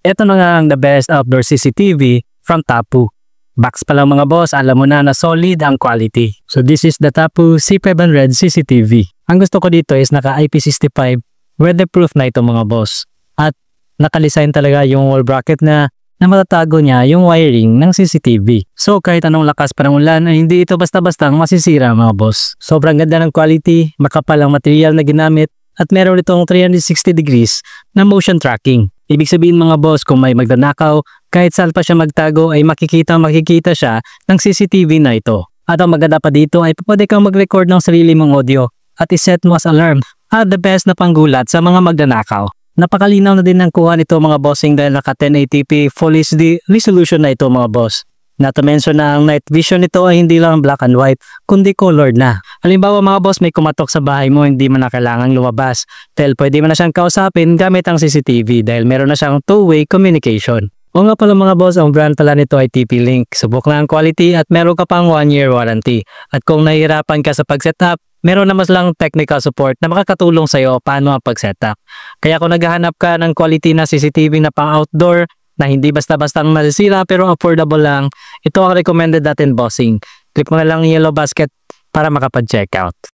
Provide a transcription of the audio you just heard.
Ito na nga ang the best outdoor CCTV from Tapu. Box pa lang mga boss, alam mo na na solid ang quality. So this is the Tapu C500 CCTV. Ang gusto ko dito is naka IP65 weatherproof na ito mga boss. At nakalisign talaga yung wall bracket na matatago niya yung wiring ng CCTV. So kahit anong lakas pa ng ulan ay hindi ito basta-bastang masisira mga boss. Sobrang ganda ng quality, makapal ang material na ginamit at meron itong 360 degrees na motion tracking. Ibig sabihin mga boss, kung may magdanakaw, kahit saan pa siya magtago ay makikita siya ng CCTV na ito. At ang maganda pa dito ay pwede kang mag-record ng sarili mong audio at iset mo as alarm at the best na panggulat sa mga magdanakaw. Napakalinaw na din ng kuha nito mga bossing dahil naka 1080p Full HD resolution na ito mga boss. Not to mention na ang night vision nito ay hindi lang black and white, kundi colored na. Halimbawa mga boss, may kumatok sa bahay mo, hindi mo na kailangang lumabas. Dahil pwede mo na siyang kausapin gamit ang CCTV dahil meron na siyang two-way communication. O nga pala mga boss, ang brand pala nito ay TP-Link. Subok na ang quality at meron ka pang 1-year warranty. At kung nahihirapan ka sa pag-setup, meron naman lang technical support na makakatulong sa iyo paano ang pag-setup. Kaya kung naghahanap ka ng quality na CCTV na pang-outdoor, na hindi basta-bastang masisira pero affordable lang, ito ang recommended natin bossing. Click mo na lang yung yellow basket para makapag-checkout.